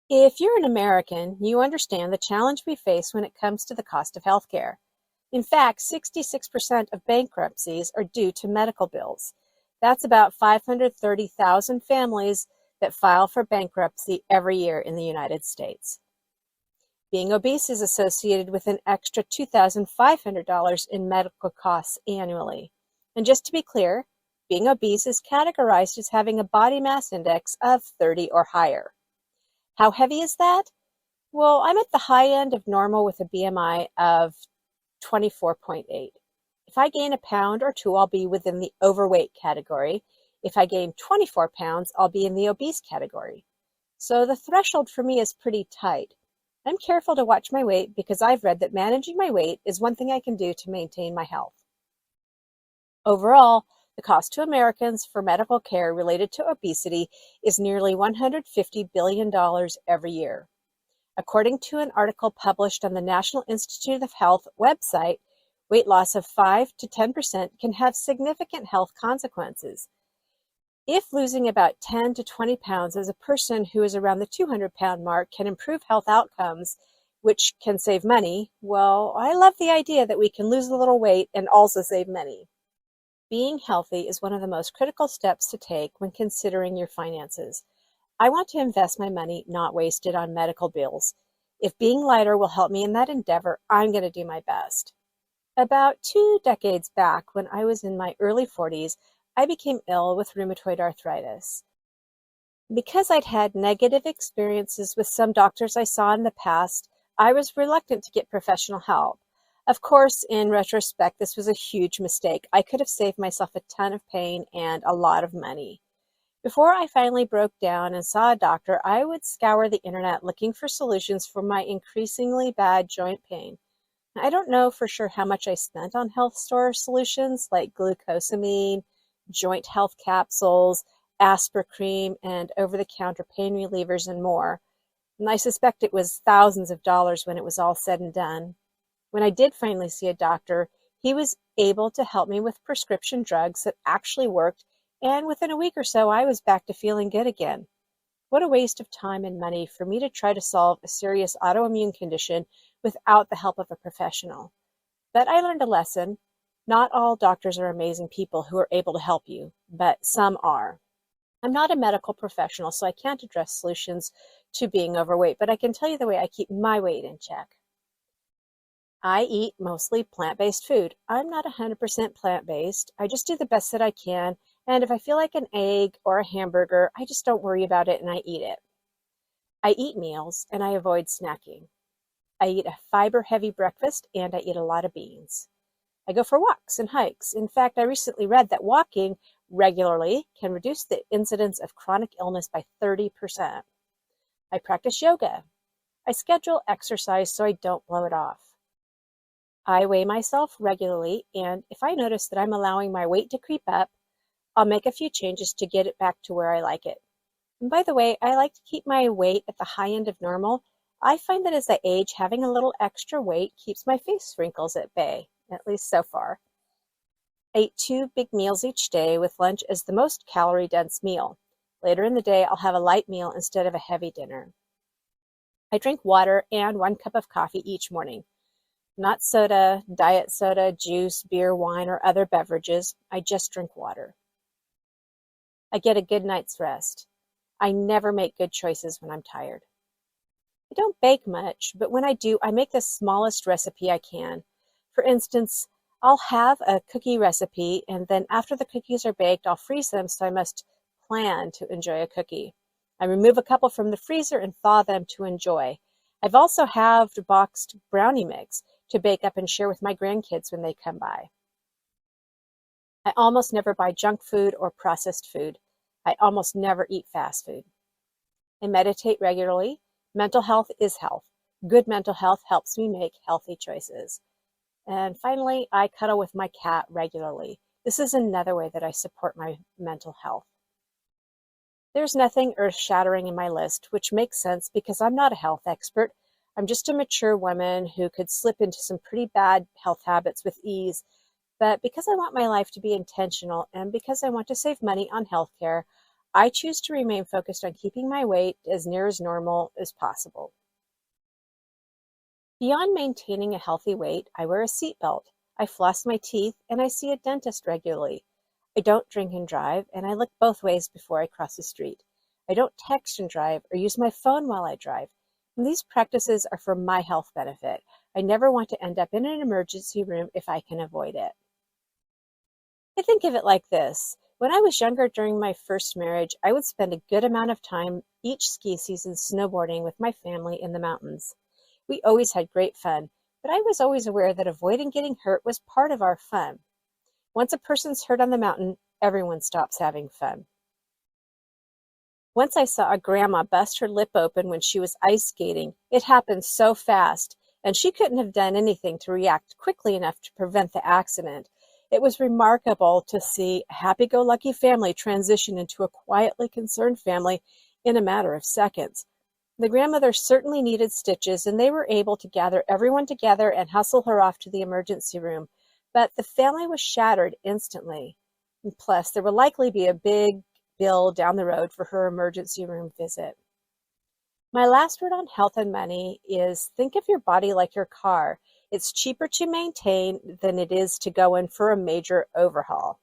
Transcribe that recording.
If you're an American, you understand the challenge we face when it comes to the cost of healthcare. In fact, 66% of bankruptcies are due to medical bills. That's about 530,000 families that file for bankruptcy every year in the United States. Being obese is associated with an extra $2,500 in medical costs annually. And just to be clear, being obese is categorized as having a body mass index of 30 or higher. How heavy is that? Well, I'm at the high end of normal with a BMI of 24.8. If I gain a pound or two, I'll be within the overweight category. If I gain 24 pounds, I'll be in the obese category. So the threshold for me is pretty tight. I'm careful to watch my weight because I've read that managing my weight is one thing I can do to maintain my health. Overall, the cost to Americans for medical care related to obesity is nearly $150 billion every year. According to an article published on the National Institute of Health website, weight loss of 5 to 10% can have significant health consequences. If losing about 10 to 20 pounds as a person who is around the 200-pound mark can improve health outcomes, which can save money, well, I love the idea that we can lose a little weight and also save money. Being healthy is one of the most critical steps to take when considering your finances. I want to invest my money, not waste it on medical bills. If being lighter will help me in that endeavor, I'm going to do my best. About 2 decades back, when I was in my early 40s, I became ill with rheumatoid arthritis. Because I'd had negative experiences with some doctors I saw in the past, I was reluctant to get professional help. Of course, in retrospect, this was a huge mistake. I could have saved myself a ton of pain and a lot of money. Before I finally broke down and saw a doctor, I would scour the internet looking for solutions for my increasingly bad joint pain. I don't know for sure how much I spent on health store solutions like glucosamine, joint health capsules, Aspirin, and over-the-counter pain relievers and more. And I suspect it was thousands of dollars when it was all said and done. When I did finally see a doctor, he was able to help me with prescription drugs that actually worked, and within a week or so, I was back to feeling good again. What a waste of time and money for me to try to solve a serious autoimmune condition without the help of a professional. But I learned a lesson. Not all doctors are amazing people who are able to help you, but some are. I'm not a medical professional, so I can't address solutions to being overweight, but I can tell you the way I keep my weight in check. I eat mostly plant-based food. I'm not 100% plant-based. I just do the best that I can, and if I feel like an egg or a hamburger, I just don't worry about it and I eat it. I eat meals and I avoid snacking. I eat a fiber-heavy breakfast and I eat a lot of beans. I go for walks and hikes. In fact, I recently read that walking regularly can reduce the incidence of chronic illness by 30%. I practice yoga. I schedule exercise so I don't blow it off. I weigh myself regularly, and if I notice that I'm allowing my weight to creep up, I'll make a few changes to get it back to where I like it. And by the way, I like to keep my weight at the high end of normal. I find that as I age, having a little extra weight keeps my face wrinkles at bay, at least so far. I eat 2 big meals each day, with lunch as the most calorie-dense meal. Later in the day, I'll have a light meal instead of a heavy dinner. I drink water and 1 cup of coffee each morning. Not soda, diet soda, juice, beer, wine, or other beverages. I just drink water. I get a good night's rest. I never make good choices when I'm tired. I don't bake much, but when I do, I make the smallest recipe I can. For instance, I'll have a cookie recipe, and then after the cookies are baked, I'll freeze them, so I must plan to enjoy a cookie. I remove a couple from the freezer and thaw them to enjoy. I've also halved boxed brownie mix to bake up and share with my grandkids when they come by. I almost never buy junk food or processed food. I almost never eat fast food. I meditate regularly. Mental health is health. Good mental health helps me make healthy choices. And finally, I cuddle with my cat regularly. This is another way that I support my mental health. There's nothing earth-shattering in my list, which makes sense because I'm not a health expert. I'm just a mature woman who could slip into some pretty bad health habits with ease. But because I want my life to be intentional and because I want to save money on healthcare, I choose to remain focused on keeping my weight as near as normal as possible. Beyond maintaining a healthy weight, I wear a seatbelt. I floss my teeth and I see a dentist regularly. I don't drink and drive, and I look both ways before I cross the street. I don't text and drive or use my phone while I drive. And these practices are for my health benefit. I never want to end up in an emergency room if I can avoid it. I think of it like this. When I was younger during my first marriage, I would spend a good amount of time each ski season snowboarding with my family in the mountains. We always had great fun, but I was always aware that avoiding getting hurt was part of our fun. Once a person's hurt on the mountain, everyone stops having fun. Once I saw a grandma bust her lip open when she was ice skating. It happened so fast, and she couldn't have done anything to react quickly enough to prevent the accident. It was remarkable to see a happy-go-lucky family transition into a quietly concerned family in a matter of seconds. The grandmother certainly needed stitches, and they were able to gather everyone together and hustle her off to the emergency room. But the family was shattered instantly. And plus, there will likely be a big bill down the road for her emergency room visit. My last word on health and money is think of your body like your car. It's cheaper to maintain than it is to go in for a major overhaul.